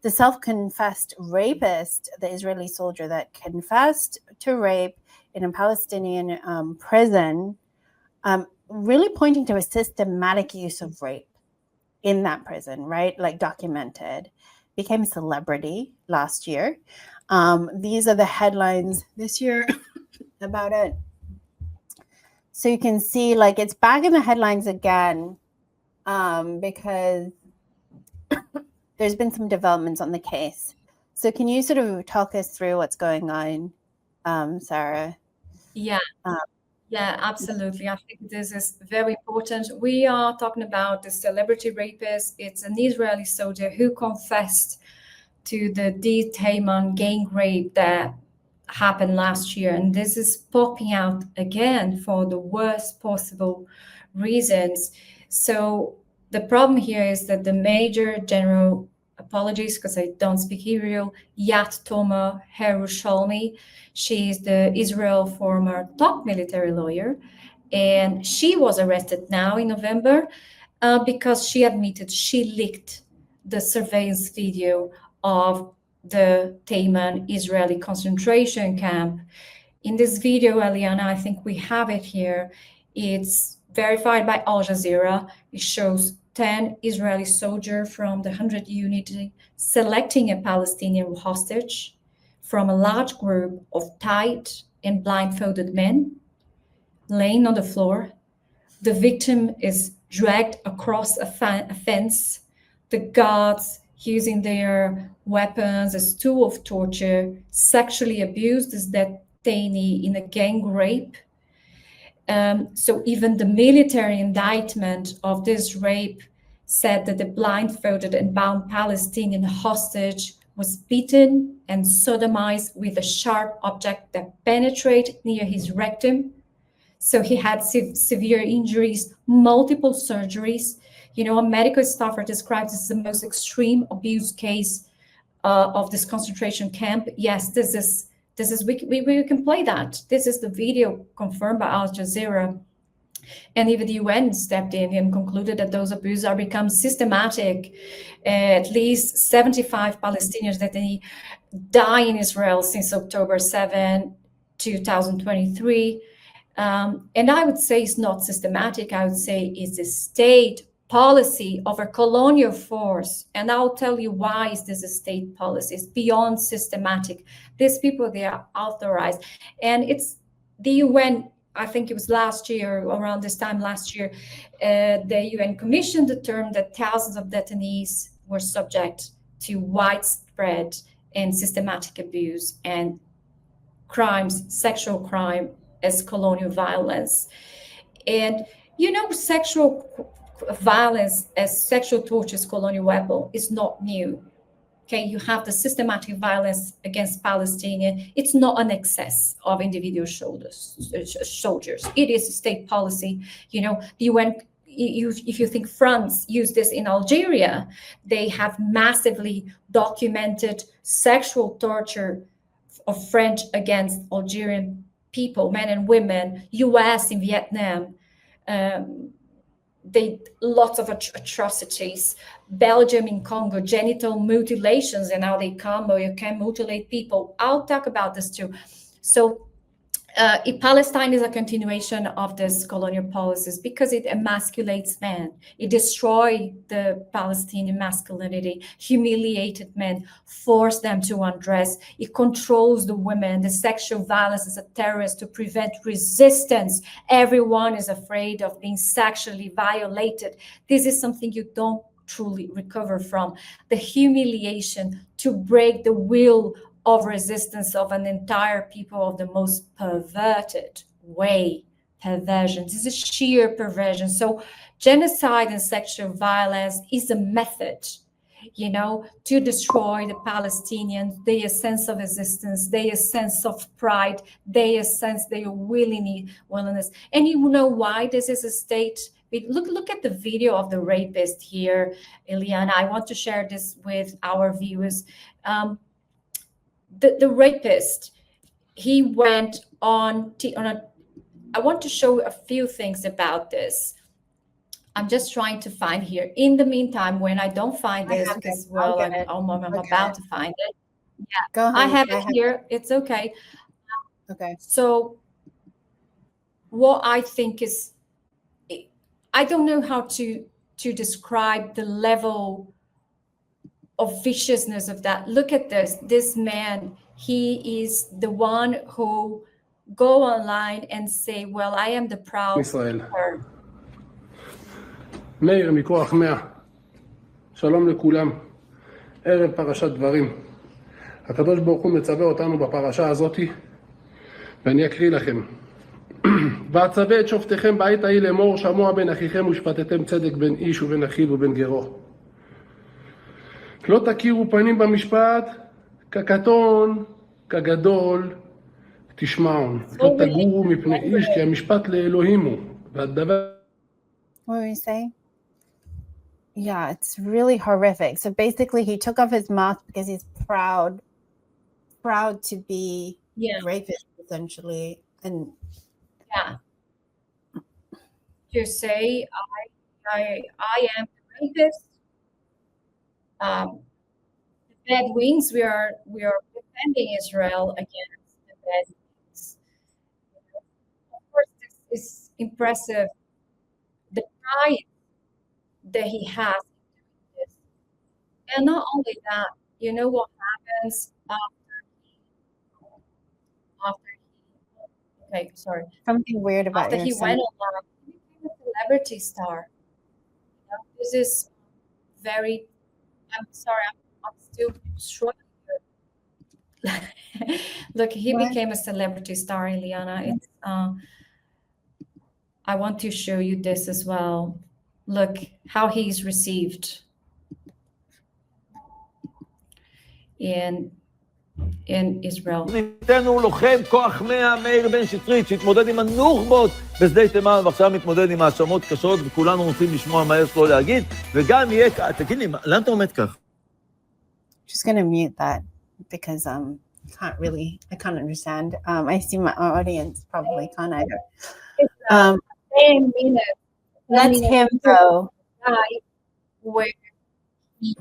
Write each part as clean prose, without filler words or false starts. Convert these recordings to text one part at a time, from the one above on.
the self-confessed rapist, the Israeli soldier that confessed to rape in a Palestinian prison, really pointing to a systematic use of rape in that prison, right? Like documented, became a celebrity last year. These are the headlines this year about it. So you can see like it's back in the headlines again because there's been some developments on the case. So can you sort of talk us through what's going on, Sara? Yeah. Yeah, absolutely. I think this is very important. We are talking about the celebrity rapist. It's an Israeli soldier who confessed to the Teiman gang rape that happened last year. And this is popping out again for the worst possible reasons. So the problem here is that the Major General, apologies because I don't speak Hebrew, Yat Toma Yerushalmi, she is the Israel former top military lawyer. And she was arrested now in November because she admitted she leaked the surveillance video of the Teiman Israeli concentration camp. In this video, Ileana, I think we have it here. It's verified by Al Jazeera. It shows 10 Israeli soldiers from the 100th Unit selecting a Palestinian hostage from a large group of tied and blindfolded men laying on the floor. The victim is dragged across a fence. The guards, using their weapons as tool of torture, sexually abused this detainee in a gang rape. So even the military indictment of this rape said that the blindfolded and bound Palestinian hostage was beaten and sodomized with a sharp object that penetrated near his rectum. So he had severe injuries, multiple surgeries. You know, a medical staffer describes this as the most extreme abuse case of this concentration camp. Yes, this is we can play that. This is the video confirmed by Al Jazeera. And even the UN stepped in and concluded that those abuses are become systematic. At least 75 Palestinians that they die in Israel since October 7, 2023. And I would say it's not systematic. I would say it's a state policy of a colonial force. And I'll tell you why is this a state policy. It's beyond systematic. These people, they are authorized. And it's the UN, I think it was last year, around this time last year, the UN Commission determined that thousands of detainees were subject to widespread and systematic abuse and crimes, sexual crime, as colonial violence. And you know, sexual violence as sexual torture as colonial weapon is not new. Okay, you have the systematic violence against Palestinians. It's not an excess of individual soldiers. It is a state policy. You know, the UN, if you think France used this in Algeria, they have massively documented sexual torture of French against Algerian people, men and women. US in Vietnam, they lots of atrocities. Belgium in Congo, genital mutilations, and how they come or you can mutilate people. I'll talk about this too. So Palestine is a continuation of this colonial policies because it emasculates men. It destroys the Palestinian masculinity, humiliated men, force them to undress. It controls the women. The sexual violence is a terrorist to prevent resistance. Everyone is afraid of being sexually violated. This is something you don't truly recover from. The humiliation to break the will of resistance of an entire people of the most perverted way. Perversion. This is sheer perversion. So genocide and sexual violence is a method, you know, to destroy the Palestinians, their sense of existence, their sense of pride, their sense, their willingness. And you know why this is a state? Look at the video of the rapist here, Ileana. I want to share this with our viewers. The rapist, he went on I want to show a few things about this. I'm just trying to find here. In the meantime, when I don't find this, because well, I'm about to find it. Yeah, go ahead. I have it here. It's okay. Okay. So what I think is, I don't know how to describe the level of viciousness of that. Look at this man, he is the one who go online and say, well, I am the proud ישראל. מאיר מכוח 100. שלום לכולם. ערב פרשת דברים. הקדוש ברוך הוא מצווה אותנו בפרשה הזאתי, ואני אקריא לכם. ואצווה את שופטיכם בעת ההיא לאמור, שמוע בין אחיכם ושפטתם צדק בין איש ובין אחיו ובין גרו. לא תכירו פנים במשפט, כקטון, כגדול, תשמעון. לא תגורו מפני איש, כי המשפט לאלוהים הוא. והדבר... What were you saying? Yeah, it's really horrific. So basically he took off his mask because he's proud to be a rapist, essentially. And to say I am the rapist. The bad wings, we are defending Israel against the bad wings. Of course, this is impressive. The pride that he has in this. And not only that, you know what happens okay, sorry. Something weird about after he went online, he became a celebrity star. You know, this is very, I'm sorry, I'm still struggling here. Look, he became a celebrity star, Ileana. It's I want to show you this as well. Look how he's received in Israel. ניתנו לוחם כוח 100 מאיר בן שטרית שהתמודד עם הנוח'בות בשדה תימן ועכשיו מתמודד עם האשמות קשות וכולנו רוצים לשמוע מה יש לו להגיד וגם יהיה... תגיד לי, למה אתה עומד כך? Just gonna mute that because I can't understand. I see my audience probably can't either. That's him though. Where he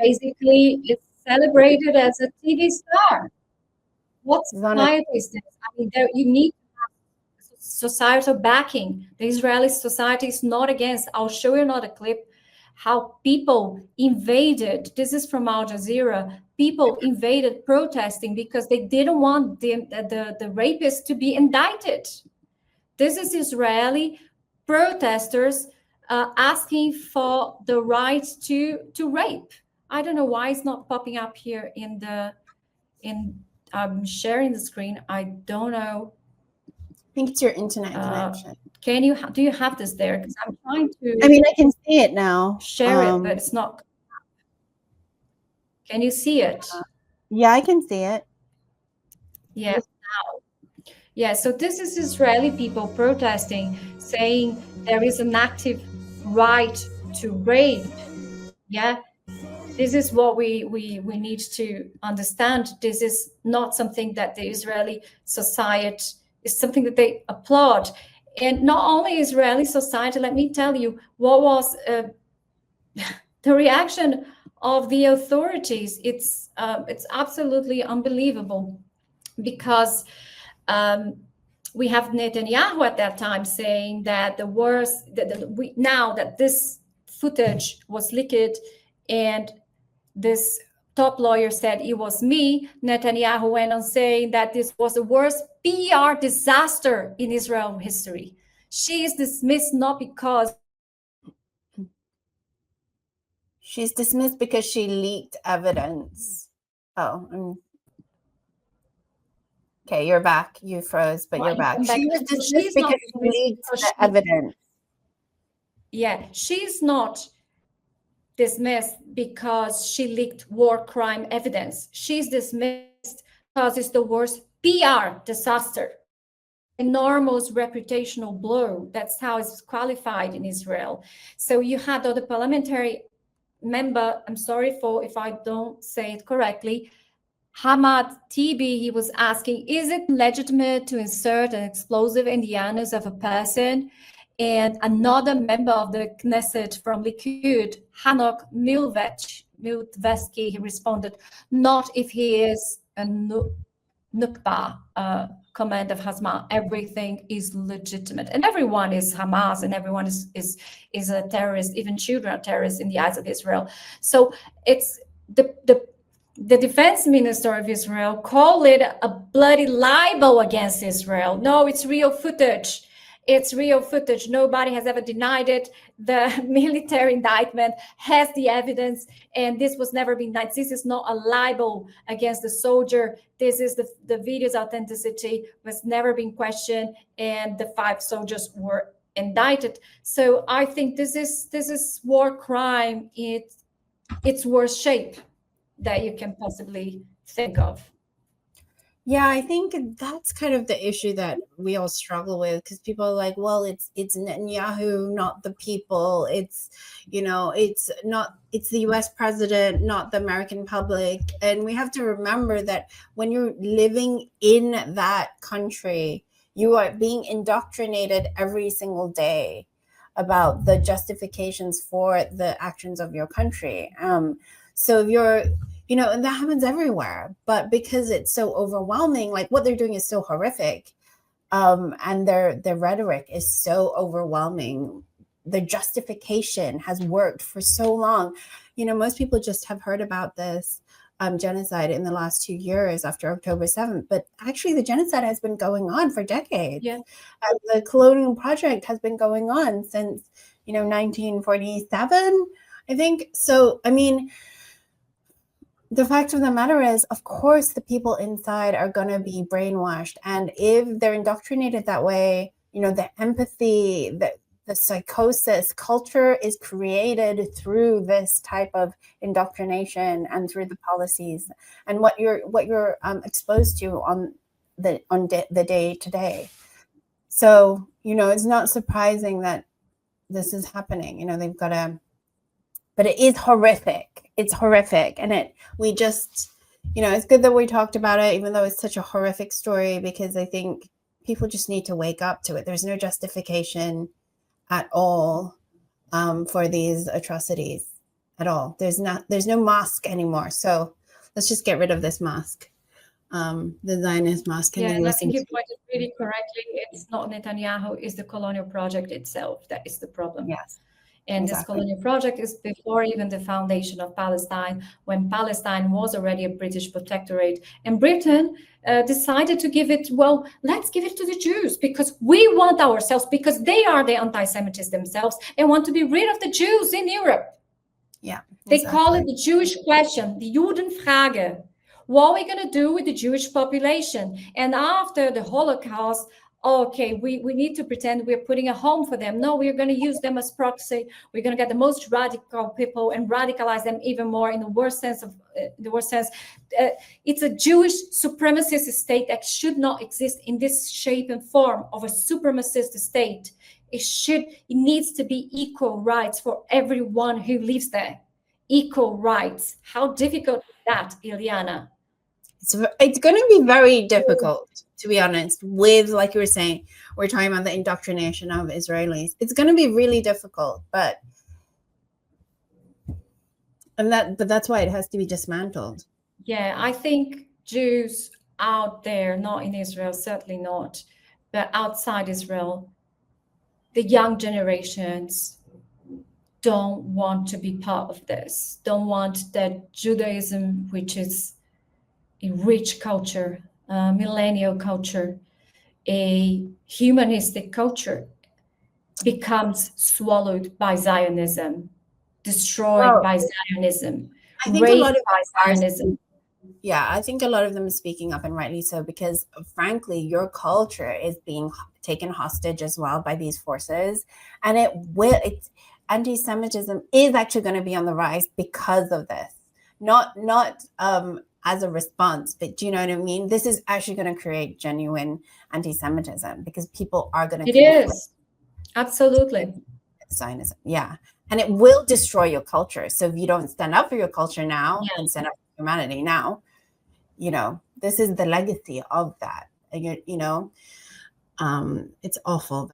basically is celebrated as a TV star. What society is this? I mean, you need to have societal backing. The Israeli society is not against. I'll show you another clip how people invaded. This is from Al Jazeera. People invaded protesting because they didn't want the rapists to be indicted. This is Israeli protesters asking for the right to rape. I don't know why it's not popping up here I'm sharing the screen. I don't know. I think it's your internet connection. Do you have this there? Because I'm trying to. I mean, I can see it now. Share it, but it's not. Can you see it? Yeah, I can see it. Yes, now. Yeah, so this is Israeli people protesting, saying there is an active right to rape. Yeah, this is what we need to understand. This is not something that the Israeli society is something that they applaud. And not only Israeli society, let me tell you what was the reaction of the authorities. It's absolutely unbelievable because we have Netanyahu at that time saying that now that this footage was leaked and this top lawyer said it was me, Netanyahu went on saying that this was the worst PR disaster in Israel history. She is dismissed not because she's dismissed because she leaked evidence. Oh, okay, you're back. You froze, but you're back. She was dismissed because she leaked the evidence. Yeah, she's not dismissed because she leaked war crime evidence. She's dismissed because it's the worst PR disaster, enormous reputational blow. That's how it's qualified in Israel. So you had the parliamentary member, I'm sorry if I don't say it correctly, Hamad Tibi, he was asking, is it legitimate to insert an explosive in the anus of a person? And another member of the Knesset from Likud, Hanok Milvesky, he responded, not if he is a Nukba, command of Hamas. Everything is legitimate, and everyone is Hamas, and everyone is a terrorist. Even children are terrorists in the eyes of Israel. So it's the defense minister of Israel called it a bloody libel against Israel. No, it's real footage. It's real footage. Nobody has ever denied it. The military indictment has the evidence, and this was never been denied. This is not a libel against the soldier. This is the video's authenticity was never been questioned, and the 5 soldiers were indicted. So I think this is war crime. It's worst shape that you can possibly think of. Yeah, I think that's kind of the issue that we all struggle with, because people are like, well, it's Netanyahu, not the people. It's the US president, not the American public. And we have to remember that when you're living in that country, you are being indoctrinated every single day about the justifications for the actions of your country. So if you're, and that happens everywhere, but because it's so overwhelming, like what they're doing is so horrific, and their rhetoric is so overwhelming. The justification has worked for so long. Most people just have heard about this genocide in the last 2 years after October 7th, but actually the genocide has been going on for decades. Yeah. The Colonial project has been going on since, 1947, I think. So, I mean, the fact of the matter is, of course, the people inside are going to be brainwashed. And if they're indoctrinated that way, the empathy, the psychosis culture is created through this type of indoctrination and through the policies and what you're exposed to on the day to day. So, it's not surprising that this is happening. They've got to, but it is horrific. It's horrific. And we just, it's good that we talked about it, even though it's such a horrific story, because I think people just need to wake up to it. There's no justification at all for these atrocities at all. There's no mask anymore. So let's just get rid of this mask, the Zionist mask. Yeah, and I think you pointed really correctly. It's not Netanyahu, it's the Colonial project itself that is the problem. Yes. And Exactly. This Colonial project is before even the foundation of Palestine, when Palestine was already a British protectorate. And Britain decided to give it, let's give it to the Jews, because we want ourselves, because they are the anti-Semites themselves and want to be rid of the Jews in Europe. Yeah, exactly. They call it the Jewish question, the Judenfrage. What are we going to do with the Jewish population? And after the Holocaust, okay, we need to pretend we're putting a home for them. No, we're going to use them as proxy. We're going to get the most radical people and radicalize them even more in the worst sense. It's a Jewish supremacist state that should not exist in this shape and form of a supremacist state. It needs to be equal rights for everyone who lives there. Equal rights. How difficult is that, Ileana? It's going to be very difficult, to be honest, with, like you were saying, we're talking about the indoctrination of Israelis. It's going to be really difficult, but that's why it has to be dismantled. Yeah, I think Jews out there, not in Israel, certainly not, but outside Israel, the young generations don't want to be part of this, don't want that Judaism, which is a rich culture, millennial culture, a humanistic culture, becomes swallowed by Zionism, destroyed by Zionism, raped by Zionism. Yeah, I think a lot of them are speaking up, and rightly so, because frankly, your culture is being taken hostage as well by these forces, and it's anti-Semitism is actually going to be on the rise because of this. Not as a response, but do you know what I mean? This is actually going to create genuine anti-Semitism because people are going to. It is. Absolutely. Zionism, yeah. And it will destroy your culture. So if you don't stand up for your culture now and stand up for humanity now, this is the legacy of that. And it's awful.